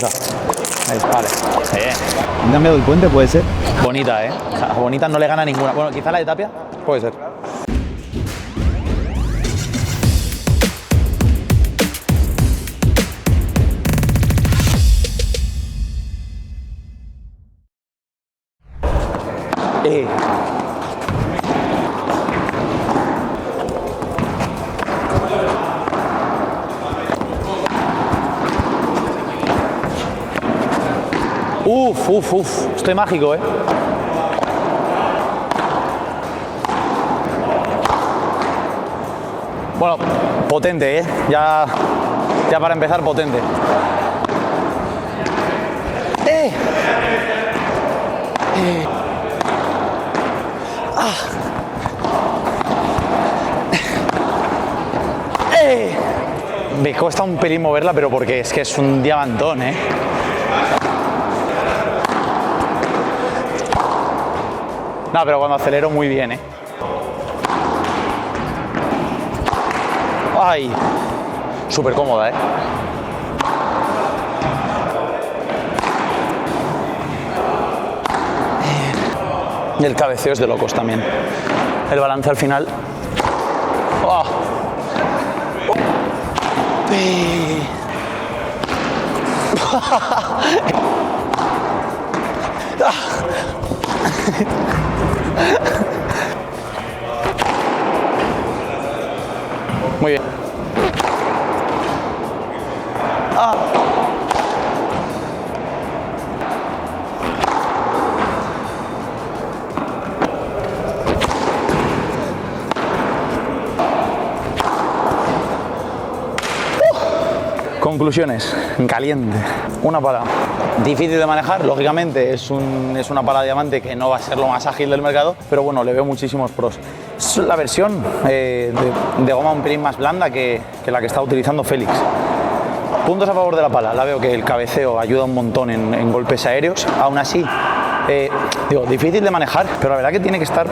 pasa. Ahí, vale. ¿Han cambiado el puente, puede ser? Bonita, O sea, bonita no le gana ninguna. Bueno, quizá la de Tapia. Puede ser. Uf. Estoy mágico, Bueno, potente, Ya para empezar, potente. Me cuesta un pelín moverla, pero porque es que es un diamantón, No, pero cuando acelero muy bien, ¡Ay! Súper cómoda, Y el cabeceo es de locos también. El balance al final. ¡Oh! Muy bien. Conclusiones, en caliente. Una pala difícil de manejar, lógicamente es una pala de diamante que no va a ser lo más ágil del mercado, pero bueno, le veo muchísimos pros. Es la versión de goma un pelín más blanda que la que está utilizando Félix. Puntos a favor de la pala, la veo que el cabeceo ayuda un montón en golpes aéreos, aún así difícil de manejar, pero la verdad que tiene que estar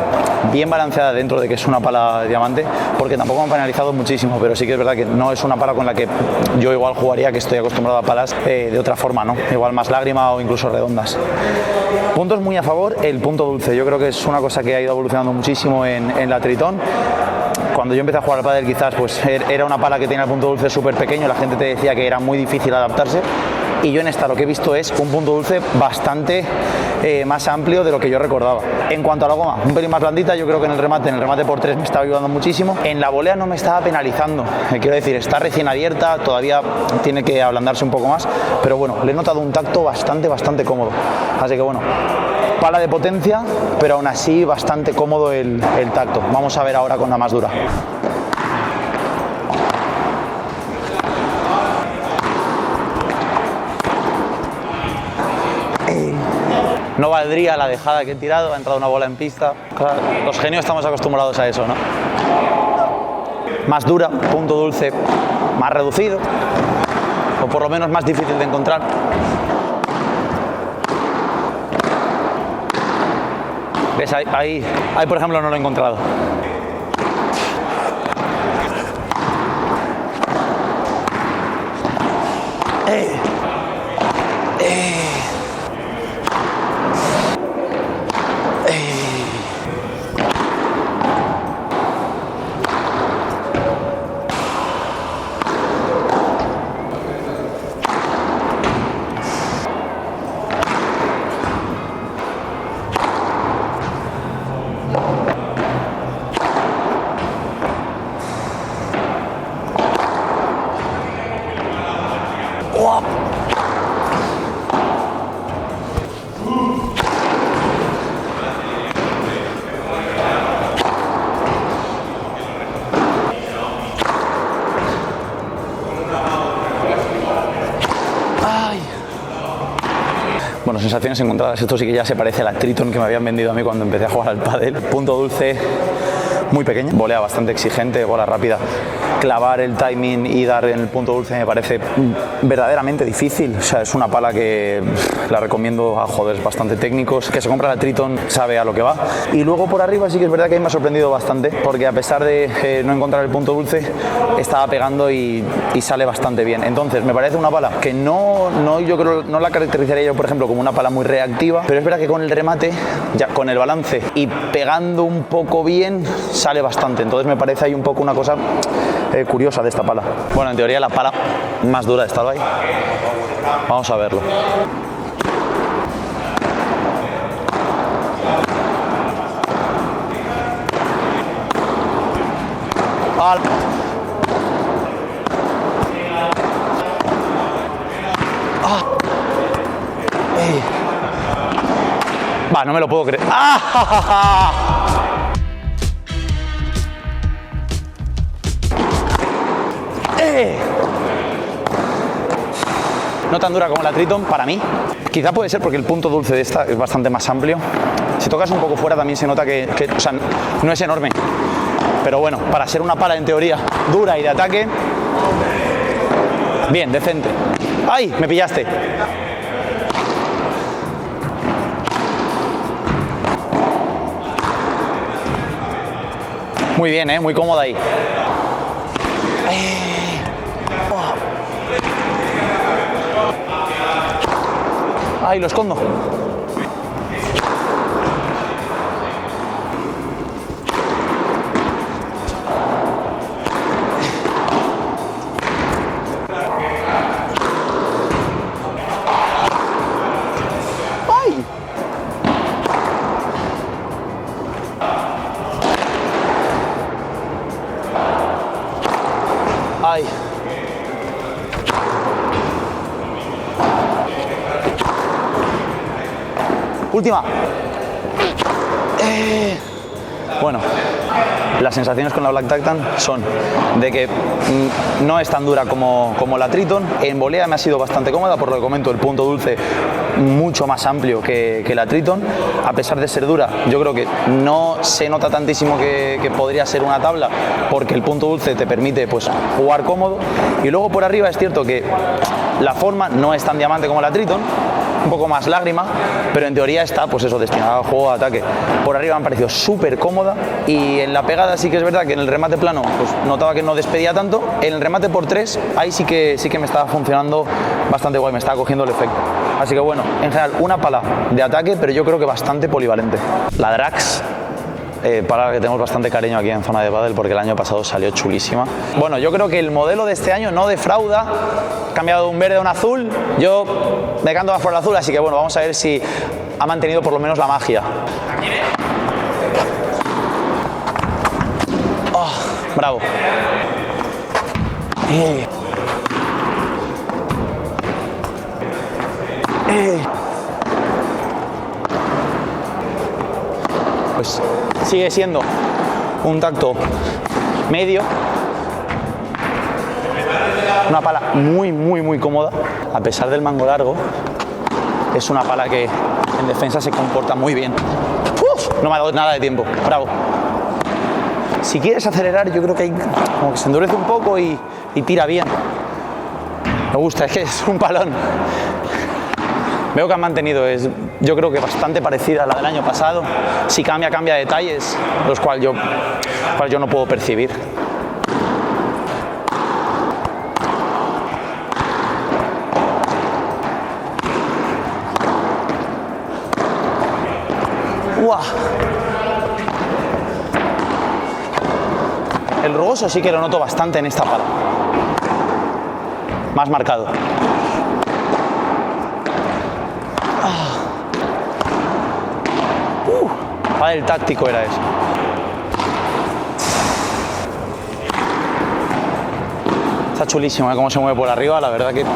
bien balanceada dentro de que es una pala de diamante, porque tampoco me han penalizado muchísimo, pero sí que es verdad que no es una pala con la que yo igual jugaría, que estoy acostumbrado a palas de otra forma, ¿no? Igual más lágrima o incluso redondas. Puntos muy a favor, el punto dulce. Yo creo que es una cosa que ha ido evolucionando muchísimo en la Tritón. Cuando yo empecé a jugar al pádel quizás pues era una pala que tenía el punto dulce súper pequeño, la gente te decía que era muy difícil adaptarse, y yo en esta lo que he visto es un punto dulce bastante más amplio de lo que yo recordaba. En cuanto a la goma, un pelín más blandita, yo creo que en el remate por 3 me estaba ayudando muchísimo. En la volea no me estaba penalizando, quiero decir, está recién abierta, todavía tiene que ablandarse un poco más, pero bueno, le he notado un tacto bastante cómodo. Así que bueno, pala de potencia, pero aún así bastante cómodo el tacto. Vamos a ver ahora con la más dura. No valdría la dejada que he tirado, ha entrado una bola en pista. Claro, los genios estamos acostumbrados a eso, ¿no? Más dura, punto dulce más reducido, o por lo menos más difícil de encontrar. ¿Ves? Ahí por ejemplo no lo he encontrado. Bueno, sensaciones encontradas. Esto sí que ya se parece a la Triton que me habían vendido a mí cuando empecé a jugar al pádel. Punto dulce muy pequeño, volea bastante exigente, bola rápida clavar el timing y dar en el punto dulce me parece verdaderamente difícil. O sea, es una pala que la recomiendo a jugadores bastante técnicos, que se compra la Triton, sabe a lo que va. Y luego por arriba sí que es verdad que me ha sorprendido bastante, porque a pesar de no encontrar el punto dulce, estaba pegando y sale bastante bien. Entonces me parece una pala que yo creo no la caracterizaría yo, por ejemplo, como una pala muy reactiva, pero es verdad que con el remate, ya con el balance y pegando un poco bien, sale bastante. Entonces me parece ahí un poco una cosa curiosa de esta pala. Bueno, en teoría la pala más dura de esta ahí. Vamos a verlo. Va, no me lo puedo creer. ¡Ah! No tan dura como la Triton para mí. Quizá puede ser porque el punto dulce de esta es bastante más amplio. Si tocas un poco fuera también se nota que o sea, no es enorme. Pero bueno, para ser una pala en teoría dura y de ataque, bien, decente. ¡Ay! Me pillaste. Muy bien, muy cómoda ahí. ¡Ay, lo escondo! ¡Ay! ¡Ay! Última. Bueno, las sensaciones con la Black Titan son de que no es tan dura como la Triton. En volea me ha sido bastante cómoda, por lo que comento, el punto dulce mucho más amplio que la Triton. A pesar de ser dura, yo creo que no se nota tantísimo que podría ser una tabla, porque el punto dulce te permite pues jugar cómodo. Y luego por arriba es cierto que la forma no es tan diamante como la Triton, un poco más lágrima, pero en teoría está pues eso, destinada al juego de ataque. Por arriba me ha parecido súper cómoda, y en la pegada sí que es verdad que en el remate plano pues notaba que no despedía tanto. En el remate por 3 ahí sí que me estaba funcionando bastante guay, me estaba cogiendo el efecto. Así que bueno, en general una pala de ataque, pero yo creo que bastante polivalente. La Drax, para la que tenemos bastante cariño aquí en Zona de Pádel, porque el año pasado salió chulísima. Bueno, yo creo que el modelo de este año no defrauda. Ha cambiado de un verde a un azul. Yo me canto más por el azul, así que bueno, vamos a ver si ha mantenido por lo menos la magia. Oh, bravo. Pues sigue siendo un tacto medio, una pala muy cómoda. A pesar del mango largo, es una pala que en defensa se comporta muy bien. ¡Uf! No me ha dado nada de tiempo, bravo. Si quieres acelerar, yo creo que como que se endurece un poco y tira bien. Me gusta, es que es un palón. Veo que han mantenido, yo creo que bastante parecida a la del año pasado. Si cambia detalles, los cuales yo no puedo percibir. ¡Uah! El rugoso sí que lo noto bastante en esta pala. Más marcado. El táctico era eso. Está chulísimo, cómo se mueve por arriba, la verdad que...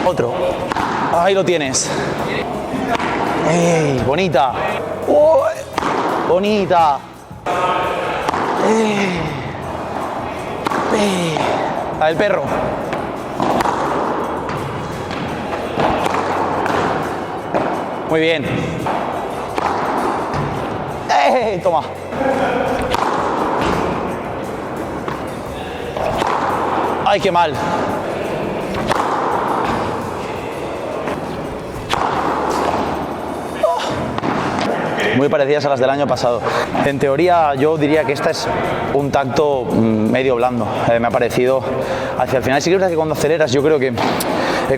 Otro. Ahí lo tienes. ¡Ey! Bonita. ¡Oh! Bonita. ¡Ey! ¡Ey! La del perro. Muy bien. Toma. ¡Ay, qué mal! Muy parecidas a las del año pasado. En teoría yo diría que esta es un tacto medio blando. Me ha parecido hacia el final. Sí que es verdad que cuando aceleras yo creo que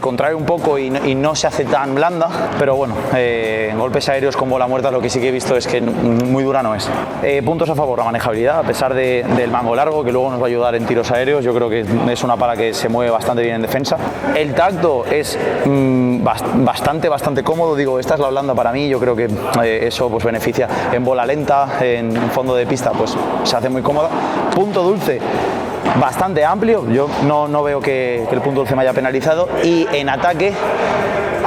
contrae un poco y no se hace tan blanda, pero bueno, en golpes aéreos con bola muerta lo que sí que he visto es que muy dura no es. Puntos a favor, la manejabilidad, a pesar del mango largo, que luego nos va a ayudar en tiros aéreos. Yo creo que es una pala que se mueve bastante bien en defensa. El tacto es bastante cómodo. Digo, esta es la blanda para mí. Yo creo que eso pues beneficia en bola lenta, en fondo de pista pues se hace muy cómoda. Punto dulce bastante amplio, yo no veo que el punto dulce me haya penalizado, y en ataque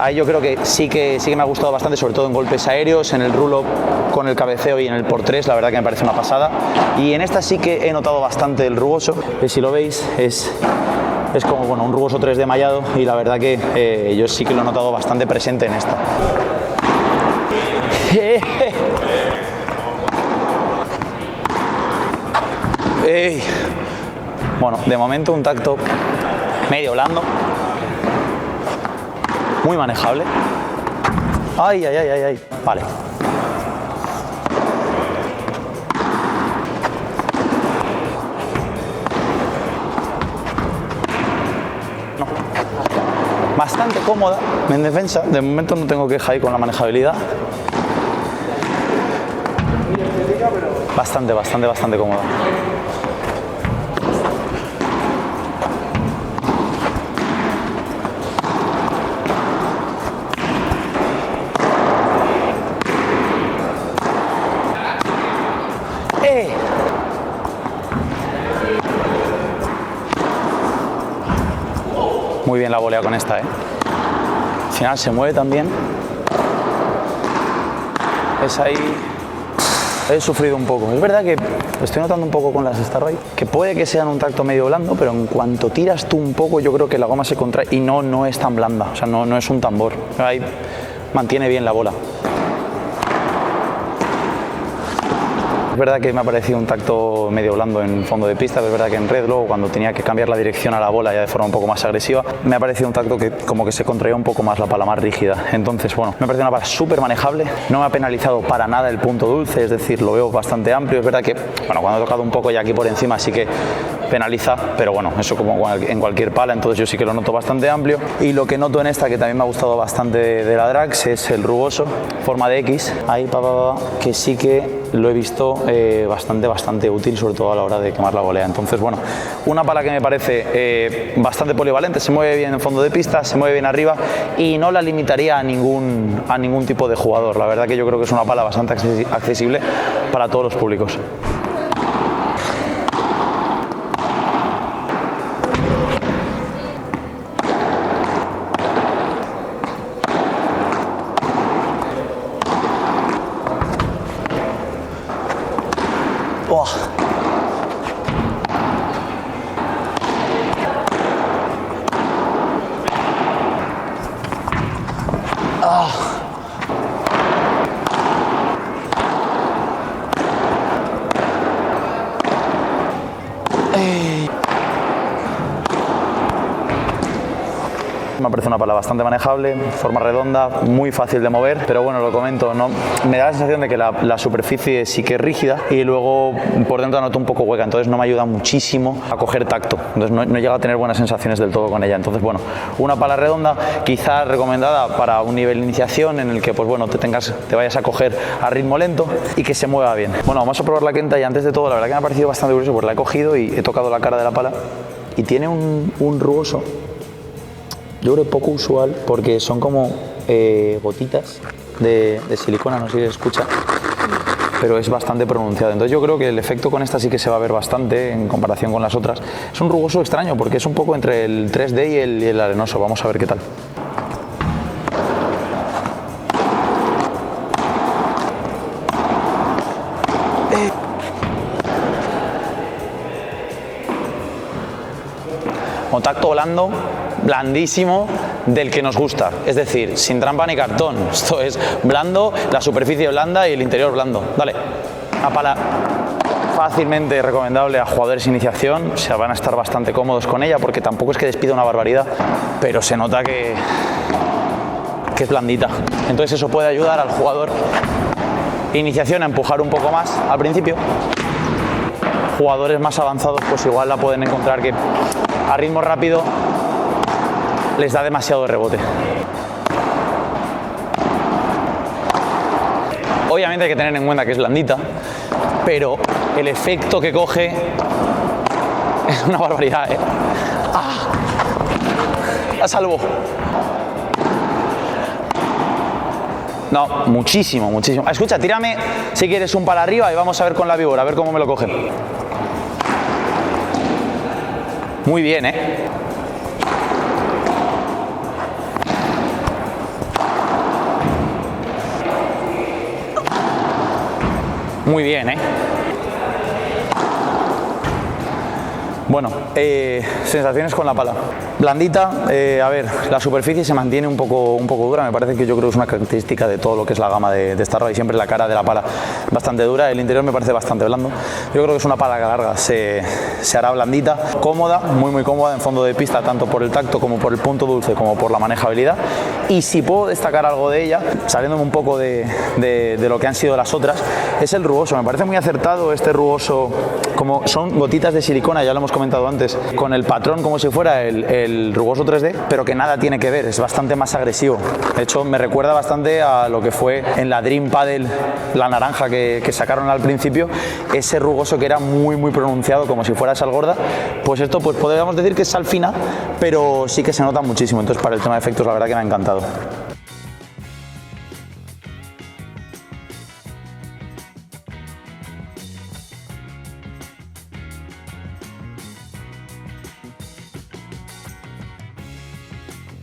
ahí yo creo que sí que me ha gustado bastante, sobre todo en golpes aéreos, en el rulo con el cabeceo y en el por 3, la verdad que me parece una pasada. Y en esta sí que he notado bastante el rugoso, que si lo veis es como bueno, un rugoso 3 de mallado, y la verdad que yo sí que lo he notado bastante presente en esta. Bueno, de momento un tacto medio blando, muy manejable. Ay. Vale. No. Bastante cómoda en defensa. De momento no tengo queja ahí con la manejabilidad. Bastante cómoda. Muy bien la volea con esta, Al final se mueve también. Es ahí. He sufrido un poco. Es verdad que estoy notando un poco con las Starride que puede que sean un tacto medio blando, pero en cuanto tiras tú un poco, yo creo que la goma se contrae y no es tan blanda. O sea, no es un tambor. Ahí mantiene bien la bola. Es verdad que me ha parecido un tacto medio blando en fondo de pista, pero es verdad que en red, luego cuando tenía que cambiar la dirección a la bola ya de forma un poco más agresiva, me ha parecido un tacto que como que se contraía un poco más la pala, más rígida. Entonces, bueno, me ha parecido una pala súper manejable, no me ha penalizado para nada el punto dulce, es decir, lo veo bastante amplio. Es verdad que, bueno, cuando he tocado un poco ya aquí por encima sí que penaliza, pero bueno, eso como en cualquier pala, entonces yo sí que lo noto bastante amplio. Y lo que noto en esta, que también me ha gustado bastante de la Drax, es el rugoso, forma de X, ahí que sí que lo he visto bastante útil, sobre todo a la hora de quemar la volea. Entonces, bueno, una pala que me parece bastante polivalente, se mueve bien en fondo de pista, se mueve bien arriba y no la limitaría a ningún tipo de jugador. La verdad que yo creo que es una pala bastante accesible para todos los públicos. Me parece una pala bastante manejable, forma redonda, muy fácil de mover, pero bueno, lo comento, no, me da la sensación de que la superficie sí que es rígida y luego por dentro la noto un poco hueca, entonces no me ayuda muchísimo a coger tacto, entonces no llega a tener buenas sensaciones del todo con ella. Entonces, bueno, una pala redonda, quizás recomendada para un nivel de iniciación en el que, pues bueno, te vayas a coger a ritmo lento y que se mueva bien. Bueno, vamos a probar la Kenta y antes de todo, la verdad que me ha parecido bastante curioso, porque la he cogido y he tocado la cara de la pala y tiene un rugoso, yo creo poco usual, porque son como gotitas de silicona, no sé si se escucha, pero es bastante pronunciado. Entonces yo creo que el efecto con esta sí que se va a ver bastante en comparación con las otras. Es un rugoso extraño porque es un poco entre el 3D y el arenoso. Vamos a ver qué tal. Contacto blando, blandísimo, del que nos gusta, es decir, sin trampa ni cartón. Esto es blando, la superficie blanda y el interior blando. Dale. Una pala fácilmente recomendable a jugadores iniciación, o sea, van a estar bastante cómodos con ella porque tampoco es que despida una barbaridad, pero se nota que es blandita. Entonces eso puede ayudar al jugador iniciación a empujar un poco más al principio. Jugadores más avanzados pues igual la pueden encontrar que a ritmo rápido les da demasiado rebote. Obviamente hay que tener en cuenta que es blandita, pero el efecto que coge es una barbaridad, ¿eh? ¡Ah! La salvo. No, muchísimo, muchísimo. Escucha, tírame si quieres un para arriba y vamos a ver con la víbora, a ver cómo me lo coge. Muy bien, ¿eh? Muy bien, ¿eh? Bueno, sensaciones con la pala. Blandita, a ver, la superficie se mantiene un poco dura, me parece que yo creo que es una característica de todo lo que es la gama de Starrad y siempre la cara de la pala bastante dura, el interior me parece bastante blando. Yo creo que es una pala que a larga se hará blandita, cómoda, muy cómoda en fondo de pista, tanto por el tacto como por el punto dulce como por la manejabilidad. Y si puedo destacar algo de ella, saliéndome un poco de lo que han sido las otras, es el rugoso. Me parece muy acertado este rugoso, como son gotitas de silicona, ya lo hemos comentado antes, con el patrón como si fuera el rugoso 3D, pero que nada tiene que ver, es bastante más agresivo. De hecho, me recuerda bastante a lo que fue en la Dream Paddle, la naranja que sacaron al principio, ese rugoso que era muy pronunciado, como si fuera sal gorda. Pues esto, pues podríamos decir que es sal fina, pero sí que se nota muchísimo. Entonces, para el tema de efectos, la verdad que me ha encantado.